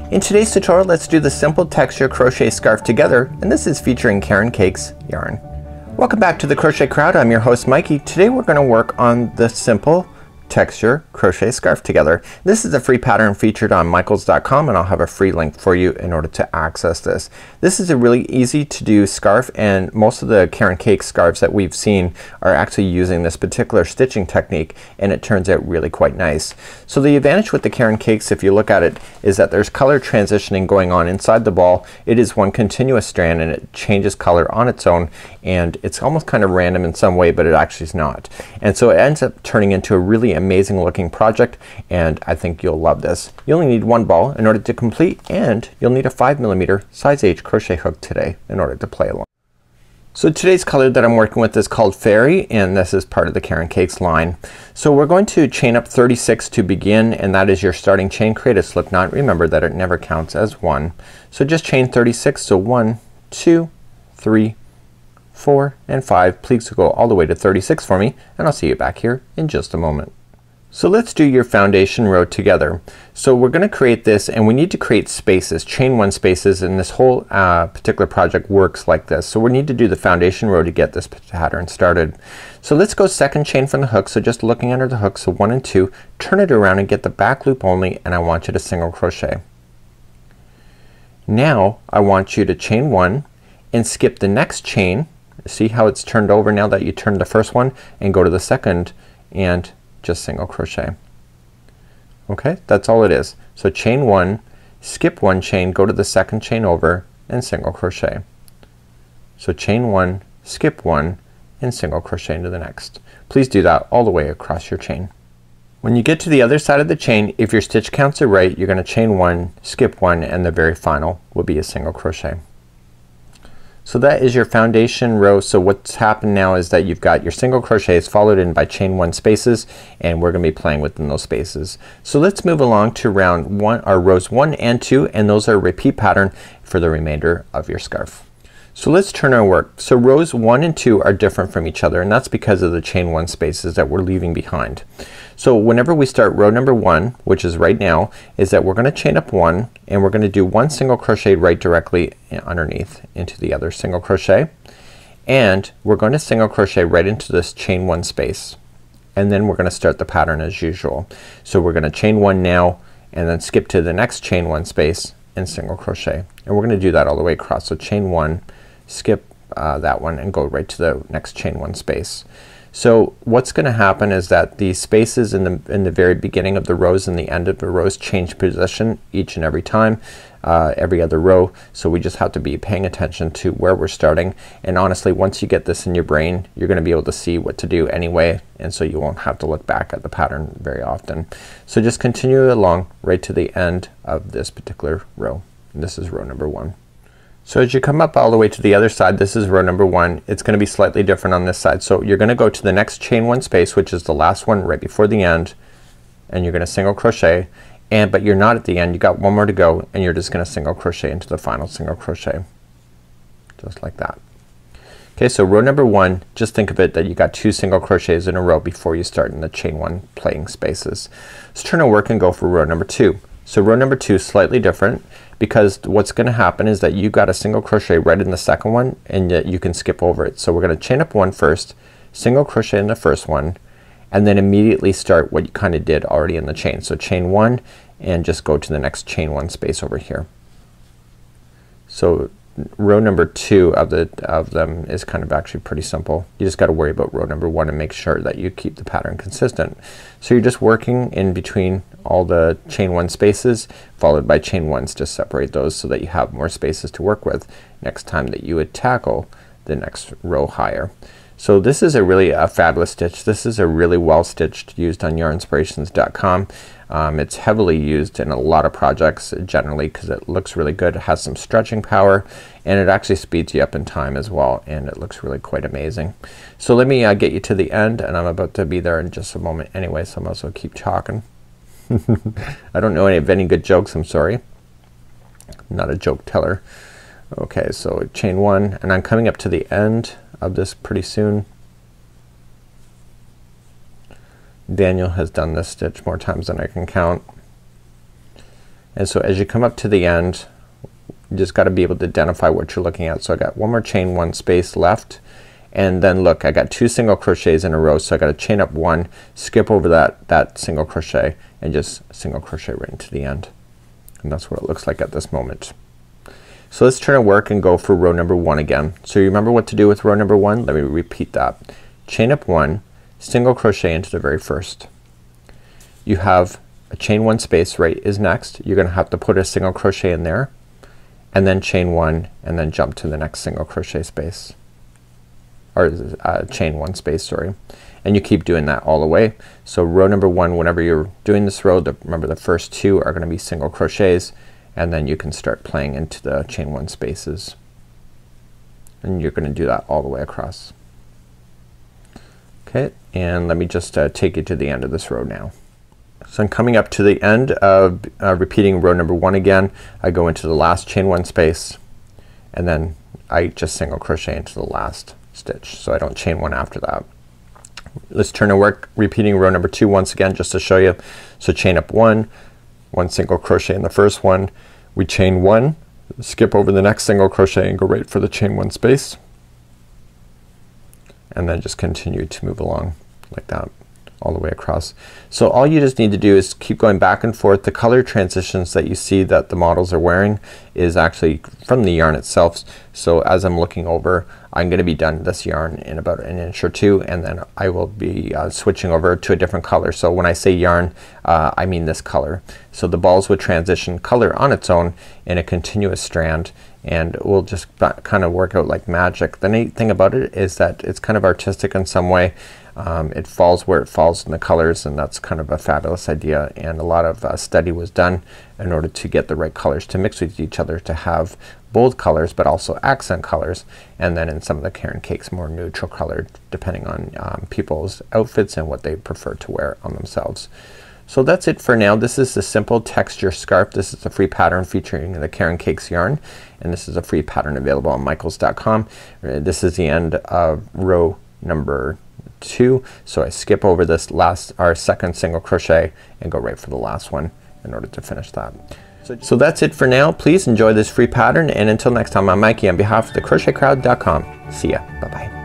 In today's tutorial, let's do the Simple Texture Crochet Scarf together, and this is featuring Caron Cakes Yarn. Welcome back to the Crochet Crowd. I'm your host Mikey. Today we're going to work on the Simple Texture Crochet Scarf together. This is a free pattern featured on michaels.com, and I'll have a free link for you in order to access this. This is a really easy to do scarf, and most of the Caron Cakes scarves that we've seen are actually using this particular stitching technique, and it turns out really quite nice. So the advantage with the Caron Cakes, if you look at it, is that there's color transitioning going on inside the ball. It is one continuous strand and it changes color on its own, and it's almost kind of random in some way, but it actually is not. And so it ends up turning into a really amazing looking project, and I think you'll love this. You only need one ball in order to complete, and you'll need a 5mm size H crochet hook today in order to play along. So today's color that I'm working with is called Fairy, and this is part of the Caron Cakes line. So we're going to chain up 36 to begin, and that is your starting chain. Create a slip knot. Remember that it never counts as one. So just chain 36. So 1, 2, 3, 4, and 5. Please go all the way to 36 for me, and I'll see you back here in just a moment. So let's do your foundation row together. So we're gonna create this, and we need to create spaces, chain 1 spaces, and this whole particular project works like this. So we need to do the foundation row to get this pattern started. So let's go second chain from the hook. So just looking under the hook, so 1 and 2, turn it around and get the back loop only, and I want you to single crochet. Now I want you to chain 1 and skip the next chain. See how it's turned over now that you turned the first one, and go to the second and just single crochet. Okay, that's all it is. So chain 1, skip 1 chain, go to the second chain over, and single crochet. So chain 1, skip 1, and single crochet into the next. Please do that all the way across your chain. When you get to the other side of the chain, if your stitch counts are right, you're gonna chain 1, skip 1, and the very final will be a single crochet. So that is your foundation row. So what's happened now is that you've got your single crochets followed in by chain 1 spaces, and we're gonna be playing within those spaces. So let's move along to round 1, or rows 1 and 2, and those are a repeat pattern for the remainder of your scarf. So let's turn our work. So rows 1 and 2 are different from each other, and that's because of the chain 1 spaces that we're leaving behind. So whenever we start row number 1, which is right now, is that we're gonna chain up 1, and we're gonna do 1 single crochet right directly underneath into the other single crochet, and we're going to single crochet right into this chain 1 space, and then we're gonna start the pattern as usual. So we're gonna chain 1 now, and then skip to the next chain 1 space and single crochet, and we're gonna do that all the way across. So chain 1, skip that one, and go right to the next chain 1 space. So what's gonna happen is that the spaces in the very beginning of the rows and the end of the rows change position each and every time, every other row. So we just have to be paying attention to where we're starting, and honestly once you get this in your brain, you're gonna be able to see what to do anyway, and so you won't have to look back at the pattern very often. So just continue along right to the end of this particular row, and this is row number 1. So as you come up all the way to the other side, this is row number 1. It's gonna be slightly different on this side. So you're gonna go to the next chain 1 space, which is the last one right before the end, and you're gonna single crochet, but you're not at the end. You got one more to go, and you're just gonna single crochet into the final single crochet, just like that. Okay, so row number 1, just think of it that you got 2 single crochets in a row before you start in the chain 1 playing spaces. Let's turn our work and go for row number 2. So row number 2 is slightly different, because what's gonna happen is that you got a single crochet right in the second one, and yet you can skip over it. So we're gonna chain up 1 first, single crochet in the first one, and then immediately start what you kinda did already in the chain. So chain 1 and just go to the next chain 1 space over here. So row number 2 of them is kind of actually pretty simple. You just gotta worry about row number 1 and make sure that you keep the pattern consistent. So you're just working in between all the chain 1 spaces followed by chain 1s to separate those so that you have more spaces to work with next time that you would tackle the next row higher. So this is a really fabulous stitch. This is a really well stitched, used on yarnspirations.com. It's heavily used in a lot of projects generally because it looks really good. It has some stretching power, and it actually speeds you up in time as well, and it looks really quite amazing. So let me get you to the end, and I'm about to be there in just a moment anyway, so I might as well keep talking. I don't know any good jokes, I'm sorry. I'm not a joke teller. Okay, so chain 1, and I'm coming up to the end of this pretty soon. Daniel has done this stitch more times than I can count. And so as you come up to the end, you just got to be able to identify what you're looking at. So I got one more chain one space left, and then look, I got 2 single crochets in a row, so I got to chain up 1, skip over that single crochet, and just single crochet right into the end. And that's what it looks like at this moment. So let's turn our work and go for row number 1 again. So you remember what to do with row number 1? Let me repeat that. Chain up 1, single crochet into the very first. You have a chain 1 space right is next. You're gonna have to put a single crochet in there, and then chain 1, and then jump to the next single crochet space, or chain 1 space, sorry. And you keep doing that all the way. So row number 1, whenever you're doing this row, remember the first 2 are gonna be single crochets, and then you can start playing into the chain 1 spaces, and you're gonna do that all the way across. Okay, and let me just take you to the end of this row now. So I'm coming up to the end of repeating row number 1 again. I go into the last chain 1 space, and then I just single crochet into the last stitch, so I don't chain 1 after that. Let's turn our work repeating row number 2 once again just to show you. So chain up 1, 1 single crochet in the first one, we chain 1, skip over the next single crochet and go right for the chain 1 space, and then just continue to move along like that all the way across. So all you just need to do is keep going back and forth. The color transitions that you see that the models are wearing is actually from the yarn itself. So as I'm looking over, I'm gonna be done this yarn in about an inch or 2, and then I will be switching over to a different color. So when I say yarn, I mean this color. So the balls would transition color on its own in a continuous strand, and it will just kind of work out like magic. The neat thing about it is that it's kind of artistic in some way. It falls where it falls in the colors, and that's kind of a fabulous idea, and a lot of study was done in order to get the right colors to mix with each other to have bold colors but also accent colors, and then in some of the Caron Cakes more neutral color depending on people's outfits and what they prefer to wear on themselves. So that's it for now. This is the Simple Texture Scarf. This is a free pattern featuring the Caron Cakes yarn, and this is a free pattern available on michaels.com. This is the end of row number 2, so I skip over this second single crochet and go right for the last one in order to finish that. So that's it for now. Please enjoy this free pattern, and until next time, I'm Mikey on behalf of thecrochetcrowd.com. See ya. Bye bye.